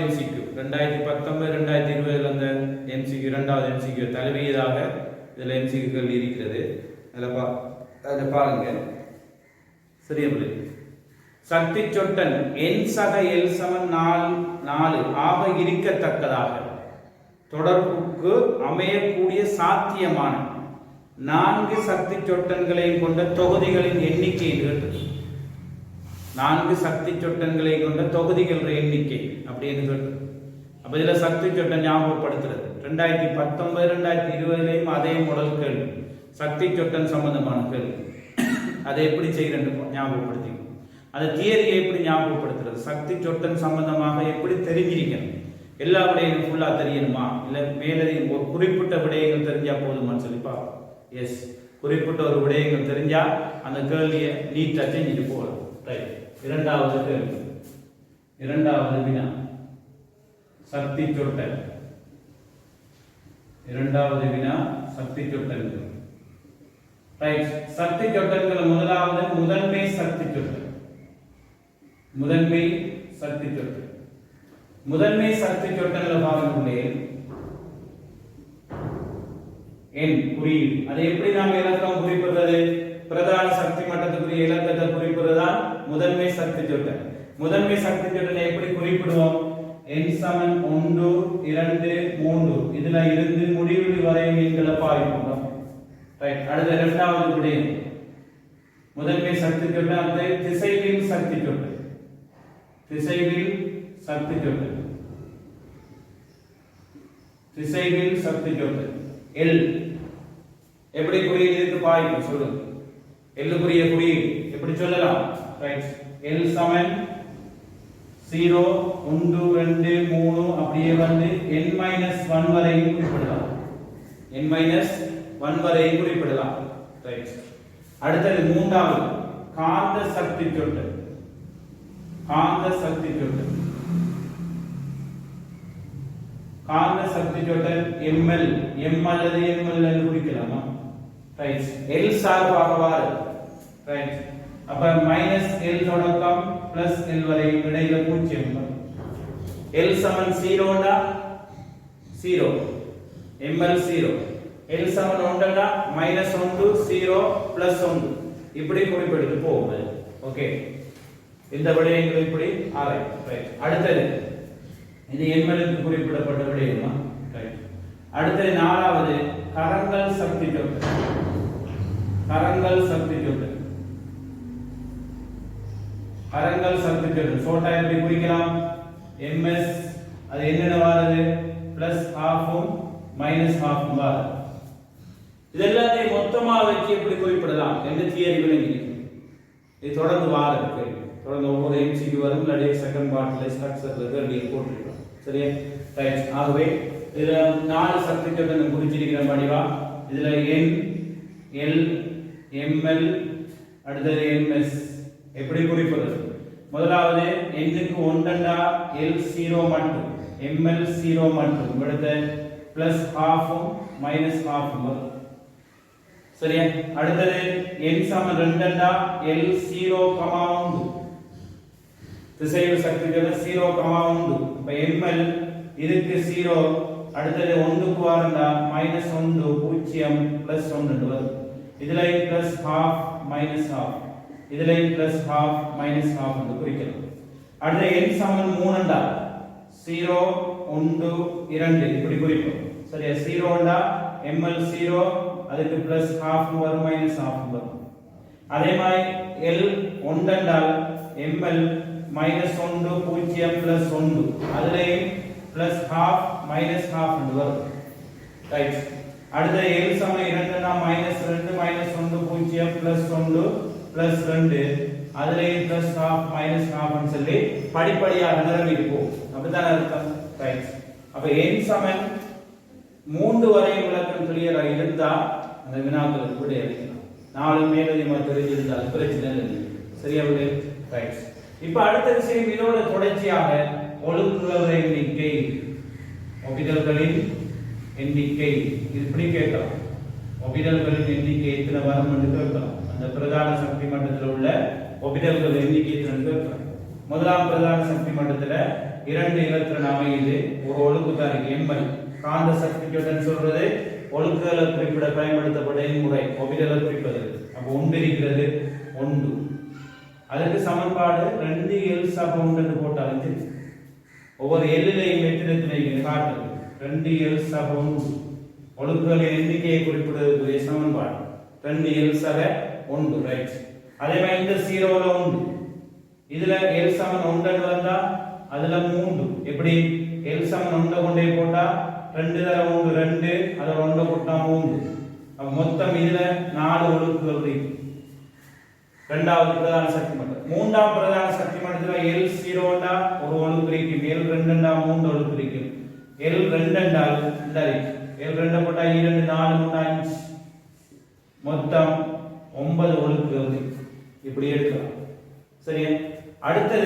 MCQ 2019-2020 அந்த MCQ இரண்டாவது MCQ தலைவியதாக இதில் எம்சிக்யூக்கள் இருக்கிறது. அதில் பாருங்க சரியா பிள்ளை. சக்தி சொட்டன் என் சக எல் சமன் 4 ஆக இருக்கத்தக்கதாக தொடர்புக்கு அமையக்கூடிய சாத்தியமான 4 சக்தி சொட்டன்களை கொண்ட தொகுதிகளின் எண்ணிக்கை கேட்டது. 4 சக்தி சொட்டன்களை கொண்ட தொகுதிகள் எண்ணிக்கை அப்படின்னு சொல்றது. அப்ப இதுல சக்தி சொட்டன் ஞாபகப்படுத்துறது 2019-2020 அதே மாடல் கேள்வி, சக்தி சொட்டன் சம்பந்தமான கேள்வி. அதை எப்படி செய்யறது ஞாபகப்படுத்திக்கணும். அந்த தியரியை எப்படி ஞாபகப்படுத்துறது, சக்தி சொட்டன் சம்பந்தமாக எப்படி தெரிஞ்சிருக்கணும், எல்லா விடயங்களும் ஃபுல்லா தெரியணுமா இல்ல மேலதிகம் ஒரு குறிப்பிட்ட விடயங்கள் தெரிஞ்சா போதுமான்னு சொல்லிப்பா. எஸ், குறிப்பிட்ட ஒரு விடயங்கள் தெரிஞ்சா அந்த கேள்வியை நீட்டா செஞ்சுட்டு போகலாம். ரைட். இரண்டாவது கேள்வி, இரண்டாவது வினா சக்தி சொட்டன். இரண்டாவது வினா சக்தி சொட்டன்கள். ரைட். சக்தி சொட்டன்கள் முதலாவது முதன்மை சக்தி சொட்டன். முதன்மை சக்தி சொட்டன். முதன்மை சக்தி சொட்டன்கள் பாருங்களே என் குறியீடு. அதை எப்படி நாம் இலக்கம் குறிப்பிடுறது, பிரதான சக்தி மட்டத்துக்குரிய இலக்கத்தை குறிப்பிடுறதுதான் முதன்மை சக்தி சொட்டன். முதன்மை சக்தி சொட்டனை எப்படி குறிப்பிடுவோம், என் சமன் 1 2 3 இதுல இருந்து முடிவு வரை எண்களை பாய்ப்போம். ரைட். அடுத்த இரண்டாவது விடயம் முதன்மை சக்தி சொட்டன் அந்த திசைவில் சக்தி சொட்டன். திசைவில் சக்தி சொட்டன். திசைவில் சக்தி சொட்டன் எல் எப்படி குறியீடு பாய்க்கும் சொல்லுங்க. எல்லுக்குரிய குறியீடு எப்படி சொல்லலாம். ரைட். எல் சமன் 0 1 2 3 அப்படியே வந்து n-1 வரையும் குறிப்பிடலாம். n-1 வரையும் குறிப்பிடலாம். ரைட். அடுத்தது மூன்றாவது காந்த சக்தி சொட்டன். காந்த சக்தி சொட்டன். காந்த சக்தி சொட்டன் ml m அல்லது ml என்று குறிக்கலாமா. ரைட். எல் சார்பாக வாரு. ரைட். அப்ப -l தொடக்கம் +l வரை இடையில 0. l சமன் 0 னா 0 ml 0. l சமன் 1 னா -1 0 +1 இப்படி குறிப்பிட்டு போகுது. ஓகே, இந்த விடயங்கள் இப்படி ஆரை. ரைட். அடுத்தது இது ml க்கு குறிப்பிடப்பட்ட விடயமா. ரைட். அடுத்தது நாலாவது கரங்கள் சக்தி சொட்டன். கரங்கள் சக்தி சொட்டன். கரங்கள் சக்தி சொட்டன் சோட்டா எப்படி குறிக்கலாம், ms அது என்னென்ன வாருது +12 -12 வாரு. இதெல்லாம் மொத்தமா வச்சு எப்படி குறிப்பிடலாம் என்ற தியரி விளங்கி இது தொடர்ந்து வாருக்கு தொடர்ந்து ஒவ்வொரு எம்சிக்கு வரும் இல்லாட்டி செகண்ட் பார்ட்ல ஸ்ட்ரக்சர்ல கேள்வி போட்டுருக்கோம். சரியா. ரைட். ஆகவே இதுல 4 சக்தி சொட்டன் குறிச்சிருக்கிற படிவா இதுல n l ml அடுத்தது ms எப்படி குறிப்பிடுறது. முதலாவது n க்கு 1 ண்டா l 0 மட்டும் ml 0 மட்டும் அடுத்து +12 -12 வரும். சரியா. அடுத்தது n சமன் 2 ண்டா l 0, 1 திசையில் சக்தி சொட்டன் 0, 1 இப்ப ml இதுக்கு 0 அடுத்தது 1 க்கு வரண்டா -1 0 +1 வரும். இதுல +12 -12 இதுல +12 -12 என்று குறிக்கலாம். அடுத்து n சமன் 3 ண்டா 0 1 2 இப்படி குறிப்போம். சரியா. 0 ண்டா ml 0 அதுக்கு +12 வரும் -12 வரும். அதே மாதிரி l 1 ண்டா ml -1 0 +1 அதுலயும் +12 -12 என்று வரும். ரைட். அடுத்து l சமன் 2 ண்டா -2 -1 0 +1 +2 அதுலயும் +12 -12 ன்னு சொல்லி படிப்படியாக நிரம்பிட்டு போகும். அப்படிதான் அர்த்தம். ரைட். அப்ப n சமன் 3 வரை விளக்கம் கிளியரா இருந்தா அந்த வினாக்களுக்கு விடை அளிக்கலாம். 4 மேலதிகமா தெரிஞ்சிருந்தால் பிரச்சனை இல்லை. சரியா விடு. ரைட். இப்ப அடுத்த விஷயம் இதோட தொடர்ச்சியாக ஒழுங்குகள எண்ணிக்கை, ஒபிடல்களின் எண்ணிக்கை இப்படி கேட்கலாம். ஒபிடல்களின் எண்ணிக்கை எத்தனை வரும் என்று கேட்கலாம். அந்த பிரதான சக்தி மட்டத்தில் உள்ள ஒபிடல்கள் எண்ணிக்கை எத்தனை கேட்கலாம். முதலாம் பிரதான சக்தி மட்டத்தில் இரண்டு இலத்திரன் அமையுது ஒரு ஒழுங்கு தான் இருக்கு எம்எல் காந்த சப்ஸ்டிடியூட்னு சொல்றது ஒழுங்குகளை குறிப்பிட பயன்படுத்தப்படும் முறை ஒபிடலை குறிப்பது அப்ப ஒன்று இருக்கிறது ஒன்று அதுக்கு சமன்பாடு 2l சம 1 என்று போட்டாலும் சரி ஒவ்வொரு எல்லையும் எத்தனை காட்டுது 2l சம 1 ஒழுங்குகளின் எண்ணிக்கையை குறிப்பிடுவதற்குரிய சமன்பாடு 2l சம 1 ரைட் அதே மாதிரி இந்த 0ல 1 இதுல l சமன் 1 வந்தா அதுல 3 எப்படி l சமன் 1 கொண்டே போட்டா 2 தர 1 2 அத 1 போட்டா 3 அப்ப மொத்தம் இதுல 4 ஒழுங்குகள் இருக்கு இரண்டாவது பிரதான சக்தி மட்டம் மூன்றாவது பிரதான சக்தி மட்டத்துல L0 ண்டா ஒரு ஒழுங்கு இருக்கு L2 ண்டா 3 ஒழுங்கு இருக்கு L2 ண்டா இந்த இருக்கு L2 போட்டா 2 4 3 5 மொத்தம் 9 ஒழுங்குகள் இருக்கு இப்படி எடுக்கலாம் சரியா அடுத்து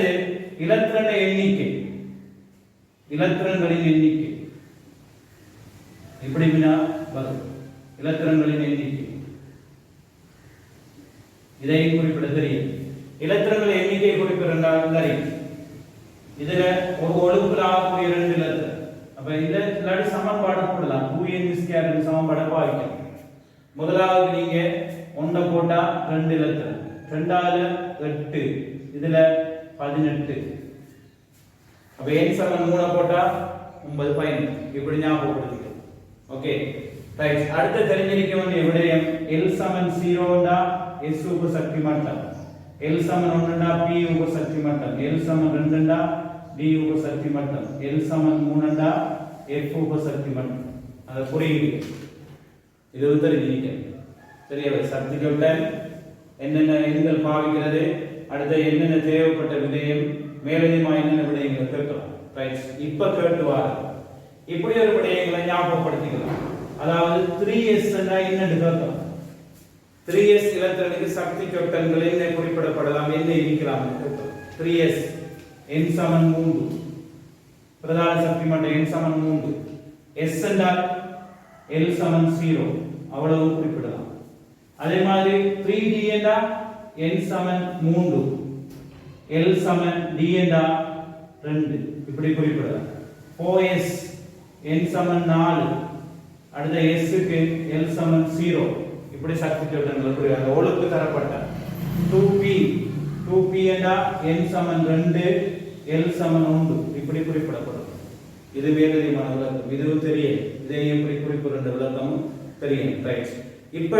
இலத்திரன் எண்ணிக்கை இலத்திரன்களின் எண்ணிக்கை இப்படி வினா வரும் இலத்திரன்களின் எண்ணிக்கை இதை குறிப்பிட தெரியும் இலத்திரன்களின் எண்ணிக்கை குறிப்பிடுறாங்க இதுல ஒரு ஒழுங்குல ஆகக்கூடிய இரண்டு இலத்திரன் அப்ப இந்த இல்லாட்டி சமன்பாடு போடலாம் 2n² சமன்பாடு பாவிக்கலாம் முதலாவது நீங்க 1 போட்டா 2 இலத்திரன் இரண்டாவது 8 இதுல 18 அப்ப n சமன் 3 போட்டா 9 15 இப்படி ஞாபகப்படுத்திக்கலாம் ஓகே ரைட் அடுத்து தெரிஞ்சிருக்க வேண்டிய விடயம் l சமன் 0 ண்டா s உப சக்தி மட்டம் l சமன் 1 ண்டா p உப சக்தி மட்டம் l சமன் 2 ண்டா d உப சக்தி மட்டம் l சமன் 3 ண்டா f உப சக்தி மட்டம் அது புரியுது இது தெரிஞ்சிருக்க சரியா சப்ஸ்டிடியூட் என்னென்ன எண்கள் பாவிக்கிறது அடுத்து என்னென்ன தேவைப்பட்ட விடயம் மேலதிகமா என்னென்ன விடயங்களை கேட்கலாம் ரைட் இப்ப கேட்டு வார இப்படி ஒரு விடயங்களை ஞாபகப்படுத்திக்கலாம் அதாவது 3s ன்னா என்னன்னு கேட்கலாம் 3s இலத்திரனுக்கு சக்தி சொட்டங்கள் என்ன குறிப்பிடப்படலாம் என்ன இருக்கலாம் 3s n சமன் 3 பிரதான சக்தி மட்டம் n சமன் 3 s என்றால் l சமன் 0 அவ்வளவு குறிப்பிடலாம் அதே மாதிரி 3d என்றால் n சமன் 3 l சமன் d என்றால் 2 இப்படி குறிப்பிடலாம் 4s n சமன் 4 அடுத்த s க்கு l சமன் 0 இப்படி சக்தி சொட்டங்கள் குறிப்பிட ஒழுங்கு தரப்பட்ட 2p என்றால் n சமன் 2 l சமன் 1 இப்படி குறிப்பிடப்படும் இது வேதியமான விளக்கம் இதுவும் தெரியும் இதை எப்படி குறிப்பிடுற விளக்கமும் தெரியும் ரைட் இப்ப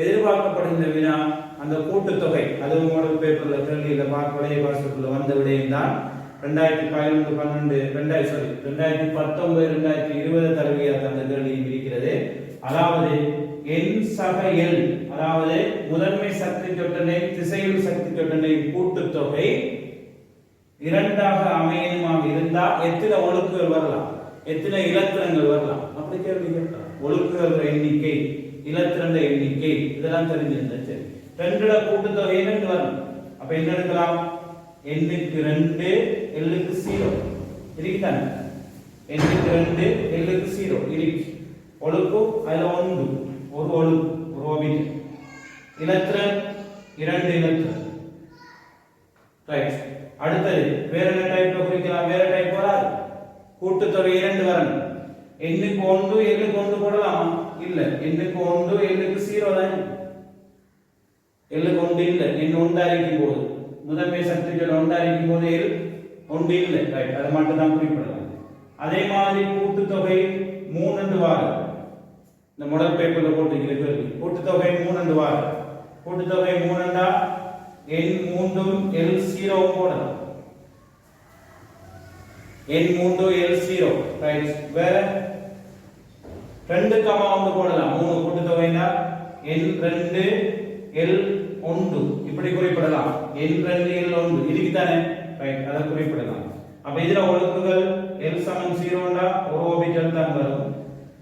எதிர்பார்க்கப்படுகின்ற வினா அந்த கூட்டுத்தொகை அதுவும் மாடல் பேப்பர்ல கேள்வியில பழைய பாசத்துல வந்த விடயம் தான் 2011 12 2019 2020 தரவியா அந்த கேள்வியும் இருக்கிறது அதாவது n சக l அதாவது முதன்மை சக்தி சொட்டனை திசையில் சக்தி சொட்டனை கூட்டுத்தொகை இரண்டாக அமையணுமாக இருந்தா எத்தனை ஒழுக்குகள் வரலாம் எத்தனை இலத்திரங்கள் வரலாம் அப்படி கேள்வி கேட்கலாம் ஒழுக்குகள் எண்ணிக்கை இலத்திரண்ட எண்ணிக்கை இதெல்லாம் தெரிஞ்சிருந்தா சரி ரெண்டோட கூட்டுத்தொகை என்னன்னு வரணும் அப்ப என்ன எடுக்கலாம் n க்கு 2 l க்கு 0 இருக்குதானே n க்கு 2 l க்கு 0 இருக்கு ஒழுக்கு அதுல ஒரு ஒழுக்கு ஒரு ஓபிட் இலத்திரன் 2 இலத்திரன் ரைட் அடுத்து வேற என்ன டைப்ல குறிக்கலாம் வேற டைப் வராது கூட்டுத்தொகை 2 வரணும் n க்கு 1 l க்கு 1 போடலாமா இல்ல n க்கு 1 l க்கு 0 தான் l க்கு 1 இல்ல n 1 ஆയിരിக்கும் போது முதன்மை சக்திகள் 1 ஆയിരിக்கும் போது l 1 இல்ல ரைட் அது மட்டும் தான் குறிப்பிடலாம் அதே மாதிரி கூட்டுத்தொகை 3 என்று வாரம் இந்த மாடல் பேப்பர்ல போட்டுக்கிறது கூட்டுத்தொகை 3 என்று வாரம் கூட்டுத்தொகை 3 என்றா n 3 l 0 போடலாம் n 3 l 0 ரைட் வேற 2 கமா 1 போடலாம் 3 கூட்டுத்தொகைனா n 2 l 1 இப்படி குறிப்பிடலாம் n 2 l 1 இதுக்குதானே ரைட் அத குறிப்பிடலாம் அப்ப இதுல ஒழுங்குகள் l சமன் 0 ண்டா ஒரு ஓபிடல் தான் வரும்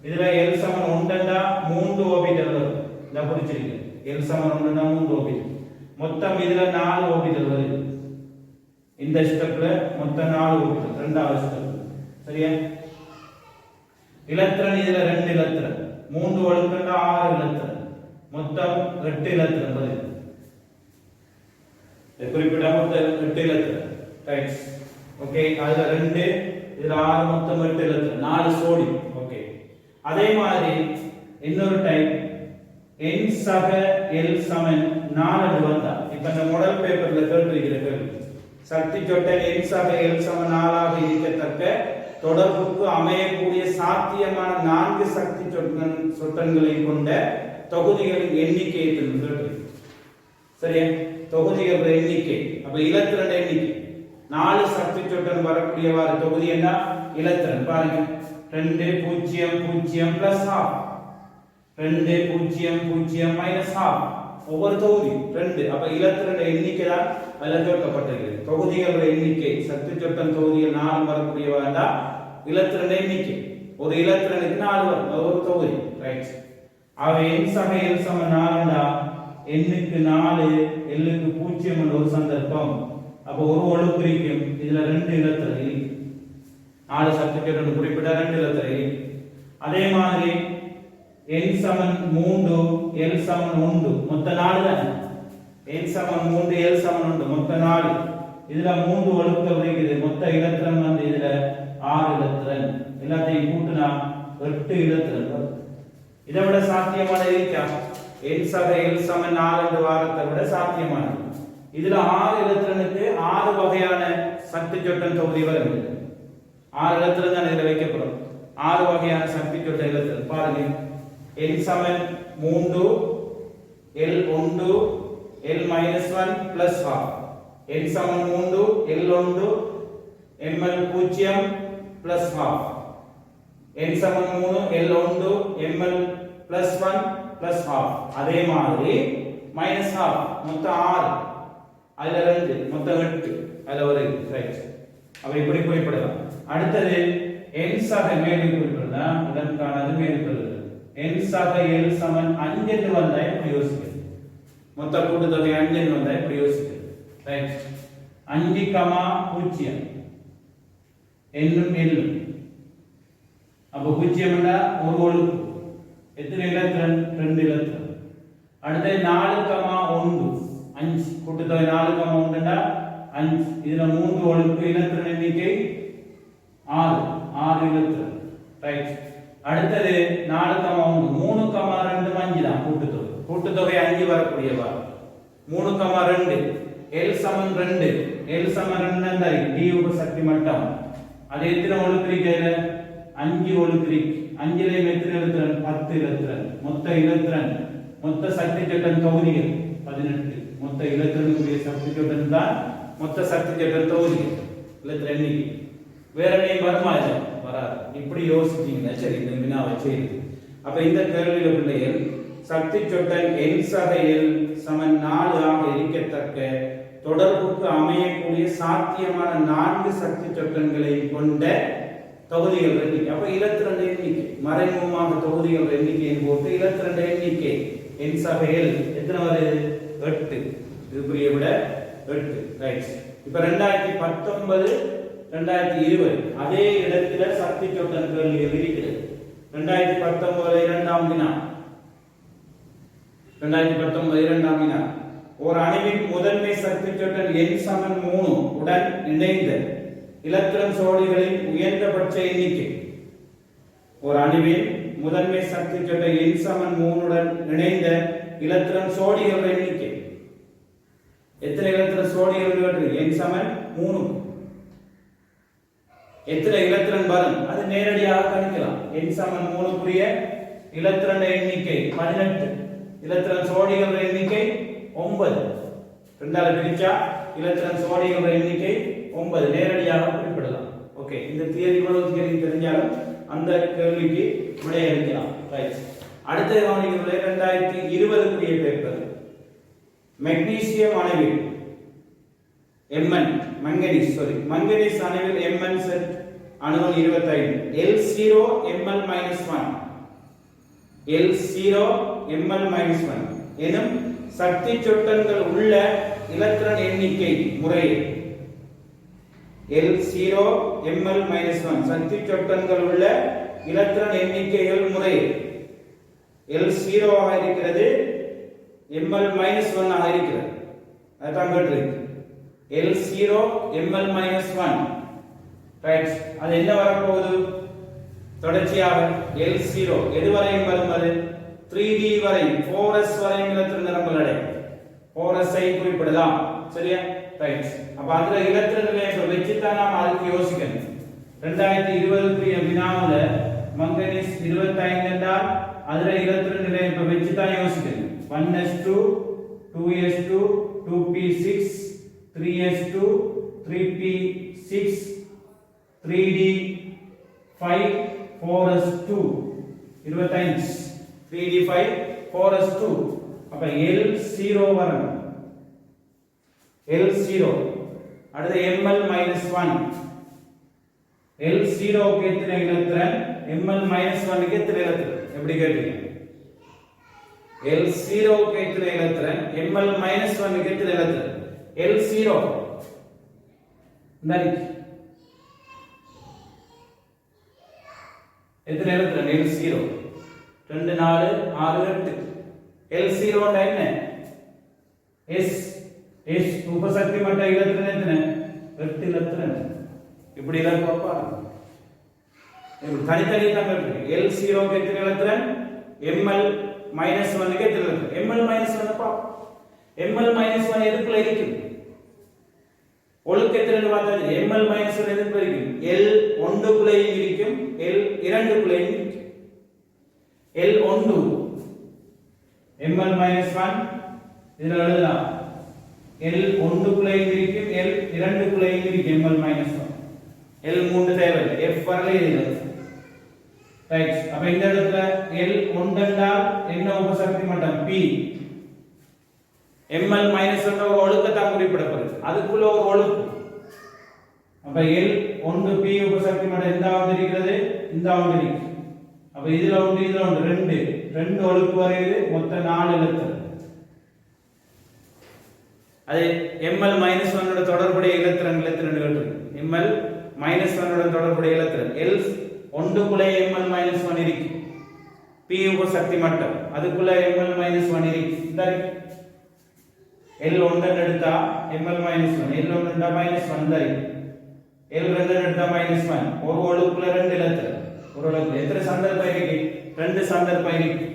இதுல l சமன் 1 ண்டா 3 ஓபிடல் வரும் இத புரிஞ்சிருங்க l சமன் 1 ண்டா 3 ஓபிடல் மொத்தம் இதுல 4 ஓபிடல் வருது இந்த ஸ்டெப்ல மொத்தம் 4 ஓபிடல் இரண்டாவது ஸ்டெப் சரியா இலத்திரன் இதுல 2 இலத்திரன் 3 ஒழுங்குண்டா 6 இலத்திரன் மொத்தம் 8 இலத்திரன் வருது குறிப்பிட்ட மொத்தம் 8 இலத்திரன் ரைட் ஓகே அதுல 2 இதுல 6 மொத்தம் 8 எலக்ட்ரான் 4 சோடியம் ஓகே அதே மாதிரி இன்னொரு டைப் n சக l சமன் 4 வந்தா இப்ப இந்த மாடல் பேப்பர்ல கேட்டிருக்கிற கேள்வி சக்தி சொட்டன் n சக l சமன் 4 ஆக இருக்கத்தக்க தொடர்புக்கு அமையக்கூடிய சாத்தியமான 4 சக்தி சொட்டன்களை கொண்ட தொகுதிகளின் எண்ணிக்கையை தெரிந்து சரியா தொகுதிகள் எண்ணிக்கை அப்ப இலத்திரன் எண்ணிக்கை 4 சக்தி சொட்டன் வரக்கூடியவாறு தொகுதி என்ன இலத்திரன் பாருங்க 2 0 0 பிளஸ் half 2 0 0 மைனஸ் half ஒவ்வொரு தொகுதி 2 அப்ப இலத்திரன் எண்ணிக்கை தான் அதில் கொடுக்கப்பட்டிருக்கிறது தொகுதிகள் எண்ணிக்கை சக்தி சொட்டன் தொகுதிகள் 4 வரக்கூடியவாறு இலத்திரன் எண்ணிக்கை ஒரு இலத்திரனுக்கு 4 ஒரு தொகுதி ரைட் ஆக n சக l சமம் 4 n க்கு 4 l க்கு 0 என்ற ஒரு சந்தர்ப்பம் அப்ப ஒரு ஒழுங்கு இருக்கும் இதுல 2 இலத்திரன் இருக்கு 4 சக்தி சொட்டன் குறிப்பிட்ட 2 இலத்திரன் இருக்கு அதே மாதிரி n சமம் 3 l சமம் 1 மொத்த 4 தான் n சமம் 3 l சமம் 1 மொத்த 4 இதுல 3 ஒழுங்கு இருக்குது மொத்த இலத்திரன் வந்து இதுல 6 இலத்திரன் எல்லாத்தையும் கூட்டினா 8 இலத்திரன் இதை விட சாத்தியமான இருக்கா n சக l சமம் 4 என்ற வாரத்தை விட சாத்தியமானது இதுல 6 இலத்திரனுக்கு 6 வகையான சக்தி சொட்டன் தொகுதி வருது 6 இலத்திரன் தான் இதுல வைக்கப்படும் 6 வகையான சக்தி சொட்டன் இலத்திரன் பாருங்க n சமம் 3 l 1 l minus 1 plus half n சமம் 3 l 1 ml 0 plus half n சமம் 3 l 1 ml plus 1 plus half அதே மாதிரி minus half மொத்தம் 6 அதுல 2 மொத்தம் 8 அதுல ஒரு ரைட் அப்ப இப்படி குறிப்பிடலாம் அடுத்தது n சக மேலே குறிப்பிடலாம் இதற்கானது மேலே குறிப்பிடலாம் n சக l சமம் 5 என்று வந்தா இப்படி யோசிக்கிறது மொத்த கூட்டுத்தொகை 5 என்று வந்தா இப்படி யோசிக்கிறது ரைட் 5 0 என்னும் எல்லும் அப்ப 0 என்றா ஒரு ஒழுங்கு எத்தனை இலத்திரன் 2 இலத்திரன் அடுத்து 4 1 5 கூட்டுத்தொகை 4 1 என்றா 5 இதுல 3 ஒழுங்கு இலத்திரன் எண்ணிக்கை 6 இலத்திரன் ரைட் அடுத்தது 4 1 3 2 5 தான் கூட்டுத்தொகை 5 வரக்கூடியவா 3 2 l சமம் 2 l சமம் 2 என்றால் d உப சக்தி மட்டம் அது எத்தனை ஒழுங்கு இருக்குல 5 ஒழுங்கு இருக்கு 5 ல எத்தனை இலத்திரன் 10 இலத்திரன் மொத்த சக்தி சொட்டன் தொகுதிகள் 18 மொத்த இலத்திரனுடைய சக்தி சொட்டன் தான் மொத்த சக்தி சொட்டன் தொகுதிகள் இலத்திரன் எண்ணிக்கை வேற நேம் வருமா இல்ல வராது இப்படி யோசிச்சீங்கன்னா சரி இந்த வினாவை செய்யுது அப்ப இந்த கேள்வியில பிள்ளைகள் சக்தி சொட்டன் n சக l சமம் 4 ஆக இருக்கத்தக்க தொடர்புக்கு அமையக்கூடிய சாத்தியமான 4 சக்தி சொட்டன்களை கொண்ட தொகுதிகள் எண்ணிக்கை அப்ப இலத்திரன் எண்ணிக்கை மறைமுகமாக தொகுதிகள் எண்ணிக்கையை போட்டு இலத்திரன் எண்ணிக்கை n சக l எத்தனை வருது 8 இதுக்குரிய விட 8 ரைட் இப்ப 2019 2020 அதே இடத்துல சக்தி சொட்டன் கேள்விகள் இருக்கிறது 2019 இரண்டாம் வினா 2019 இரண்டாம் வினா ஒரு அணுவின் முதன்மை சக்தி சொட்டன் n சமம் 3 உடன் இணைந்த இலத்திரன் சோடிகளின் உயர்ந்தபட்ச எண்ணிக்கை ஒரு அணுவின் முதன்மை சக்தி சொட்டன் n சமம் 3 உடன் இணைந்த இலத்திரன் சோடிகள் எண்ணிக்கை எத்தனை இலத்திரன் சோடிகள் வருது n சமம் 3 எத்தனை இலத்திரன் வரும் அது நேரடியாக கணிக்கலாம் n சமம் 3 குரிய இலத்திரன் எண்ணிக்கை 18 இலத்திரன் சோடிகள் எண்ணிக்கை 9 ரெண்டால பிரிச்சா இலத்திரன் சோடிகள் எண்ணிக்கை 9 நேரடியாக குறிப்பிடலாம் ஓகே இந்த தியரி இவ்வளவு தியரி தெரிஞ்சாலும் அந்த கேள்விக்கு விடை அளிக்கலாம் ரைட் அடுத்த கவனிக்கிறது 2020 குரிய பேப்பர் மெக்னீசியம் அணுவில் Mn மங்கனீஸ் அணுவில் Mn செட் அணுவன் 25 L0 Ml -1 L0 Ml -1 எனும் சக்தி சொட்டன்கள் உள்ள இலத்திரன் எண்ணிக்கை முறையே L0 Ml -1 சக்தி சொட்டன்கள் உள்ள இலத்திரன் எண்ணிக்கைகள் முறையே L0 ஆக இருக்கிறது Ml -1 ஆக இருக்கிறது அதான் கேட்டிருக்கு L0 Ml -1 ரைட் அது என்ன வர போகுது தொடர்ச்சியாக L0 எது வரையும் வரும் அது 3D வரை 4s வரையும் இலத்திரன் நிரம்பல் அடையும் 4s ஐ குறிப்பிடலாம் சரியா ரைட் அப்ப அதுல இலத்திரன் நிலையை வச்சு தான் நாம அதுக்கு யோசிக்கணும் 2020 வினாவுல மங்கனீஸ் 25 என்றால் அதுல இலத்திரன் நிலையை வச்சு தான் யோசிக்கணும் 1s2 2s2 2p6 3s2 3p6 3d5 4s2 25 3d5 4s2 அப்ப L0 வரணும் L0 அடுத்து ml-1 L0 க்கு எத்தனை இலத்திரன் ml-1 க்கு எத்தனை இலத்திரன் எப்படி கேட்டீங்க L0 க்கு எத்தனை இலத்திரன் ml-1 க்கு எத்தனை இலத்திரன் L0 ndari எத்தனை இலத்திரன் L0 2 4 6 8 L0 ன்னா என்ன S S உபசக்தி மட்ட இலத்திரன் எத்தனை 8 இலத்திரன் இப்படி எல்லாம் பாருங்க இப்படி தனித்தனி தான் இருக்கு L0 க்கு எத்தனை இலத்திரன் ml-1 க்கு எத்தனை இலத்திரன் ml-1 பா ml-1 எதுக்குள்ள இருக்கு ஒழுக்கத்திரண்டு பார்த்தா ml-1 எதுக்குள்ள இருக்கு L1 குள்ளேயும் இருக்கும் L2 குள்ளேயும் இருக்கும் L1 ml-1 இதுல எழுதலாம் L1 குள்ளேயும் இருக்கும் L2 குள்ளேயும் இருக்கும் ml-1 L3 தேவை F வரல இது ரைட் அப்ப இந்த இடத்துல L1 என்றால் என்ன உபசக்தி மட்டம் P ml-1 ஒரு ஒழுக்கத்தான் குறிப்பிடப்படுது அதுக்குள்ள ஒரு ஒழுக்கு அப்ப L1 P உபசக்தி மட்டம் இந்த வந்திருக்கிறது இந்த வந்திருக்கு அப்ப இதுல ஒன்று ரெண்டு ஒழுக்கு வருது மொத்தம் 4 இலத்திரன் அது ml-1 ஓட தொடர்புடைய இலத்திரன் கேட்டிருக்கு ml-1 ஓட தொடர்புடைய இலத்திரன் L1 குள்ள ml-1 இருக்கு P உபசக்தி மட்டம் அதுக்குள்ள ml-1 இருக்கு இந்த L1 எடுத்தா ml-1 L1 எடுத்தா -1 தரி L2 எடுத்தா -1 ஒரு ஒழுக்குல 2 இலத்திரன் ஒரு ஒழுக்குல எத்தனை சந்தர்ப்பம் இருக்கு 2 சந்தர்ப்பம் இருக்கு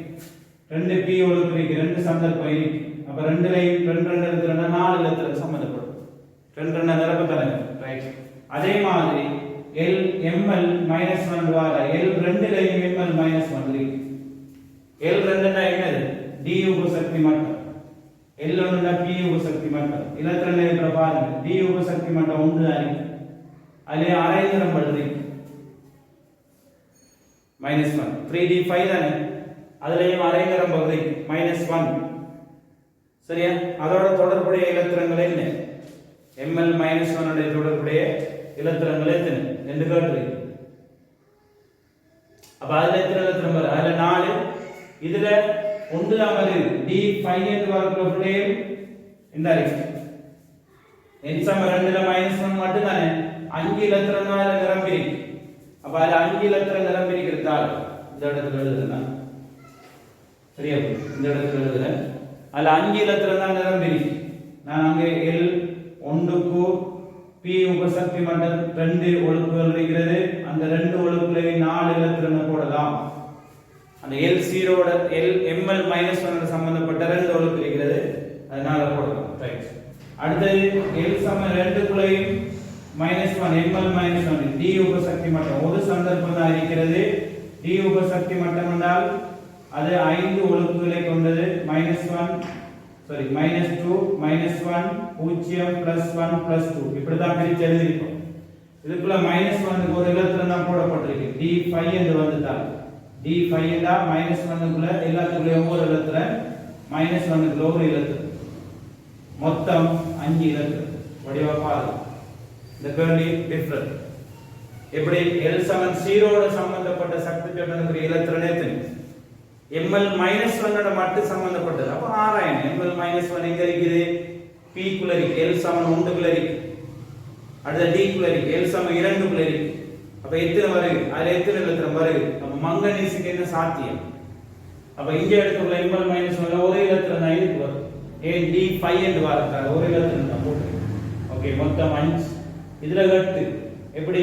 2 P ஒழுக்கு இருக்கு 2 சந்தர்ப்பம் இருக்கு அப்ப 2லையும் 2 எடுத்துறனா 4 இலத்திரன் சம்பந்தப்படும் 2 நிரப்பத்தலை ரைட் அதே மாதிரி ml-1 வார L2லையும் ml-1 இருக்கு L2 ன்னா என்னது D உபசக்தி மட்டம் L1 ன்னா P உபசக்தி மட்டம் இலத்திரன் என்ற பாருங்க D உபசக்தி மட்டம் 1 தான் இருக்கு அதிலே அரை நிரம்பல் இருக்கு -1 3d5 தானே அதிலேயும் அரை நிரம்பல் இருக்கு -1 சரியா அதோட தொடர்புடைய இலத்திரங்கள் என்ன ml-1 உடைய தொடர்புடைய இலத்திரங்கள் எத்தனை ரெண்டு கேட்டு அப்ப அதுல எத்தனை இலத்திரம் வரும் அதுல 4 இதுல ஒன்று தான் வருது d5 என்று வரக்கூடிய இந்த இருக்கு என்சம் 2ல -1 மட்டும் தானே 5 இலத்திரம் தான் நிரம்பி இருக்கு அப்ப அதுல 5 இலத்திரம் நிரம்பி இருக்கிறதால இந்த இடத்துல எழுதுனா சரியா இந்த இடத்துல எழுதுற அதுல 5 இலத்திரம் தான் நிரம்பி இருக்கு நான் அங்கே L1 க்கு P உபசக்தி மட்டம் 2 ஒழுக்குகள் இருக்கிறது அந்த 2 ஒழுக்குகளையும் 4 இலத்திரன் போடலாம் அந்த L0 ஓட ml-1 சம்பந்தப்பட்ட 2 ஒழுக்கு இருக்கிறது அதனால போடலாம் ரைட் அடுத்து L2 குளையும் -1 ml-1 D உபசக்தி மட்டம் ஒரு சந்தர்ப்பம் தான் இருக்கிறது D உபசக்தி மட்டம் என்றால் அது 5 ஒழுக்குகளை கொண்டது -2 -1 0 +1 +2 இப்படி தான் பிரிச்சு எழுதிருக்கோம் இதுக்குள்ள -1 ஒரு இலத்திரன் தான் போடப்பட்டிருக்கு D5 என்று வந்துட்டால் D5 என்றா -1 குள்ள எல்லாத்துக்குள்ளேயும் ஒரு இலத்திரன் -1 குள்ள ஒரு இலத்திரன் மொத்தம் 5 இலத்திரன் வடிவா பாருங்க இந்த கேள்வி டிஃபரண்ட் எப்படி L0 ஓட சம்பந்தப்பட்ட சக்தி ஜோடனுடைய இலத்திரன் எத்தனை ml-1 ஓட மட்டும் சம்பந்தப்பட்டது அப்ப ஆராயணும் ml-1 எங்க இருக்குது P குள்ள இருக்கு L1 குள்ள இருக்கு அடுத்து D குள்ள இருக்கு L2 குள்ள இருக்கு அப்ப எத்தனை வருது அதுல எத்தனை இலத்திரம் வருது அப்ப மங்கனீசுக்கு என்ன சாத்தியம் அப்ப இங்க எடுத்துள்ள ml-1 ஒரே இலத்திரம் தான் இருக்கு வரும் ஏன் D5 என்று வரதுக்காக ஒரே இலத்திரம் தான் போட்டு ஓகே மொத்தம் 5 இதுல கட்டு எப்படி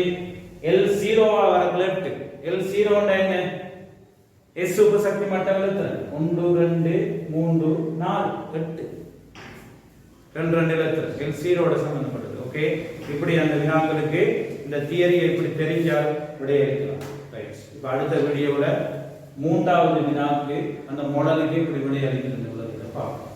L0 வர லெஃப்ட் L0 என்ன S உபசக்தி மட்டங்கள் எத்தனை 1 2 3 4 8 2 2 எத்தனை L0 ஓட சம்பந்தப்பட்டது ஓகே இப்படி அந்த வினாக்களுக்கு இந்த தியரியை இப்படி தெரிஞ்சால் விடை அளிக்கலாம் ரைட் இப்போ அடுத்த வீடியோல மூன்றாவது வினாக்கு அந்த மாடலுக்கு இப்படி விடை அளிக்கிறது உள்ளது பார்ப்போம்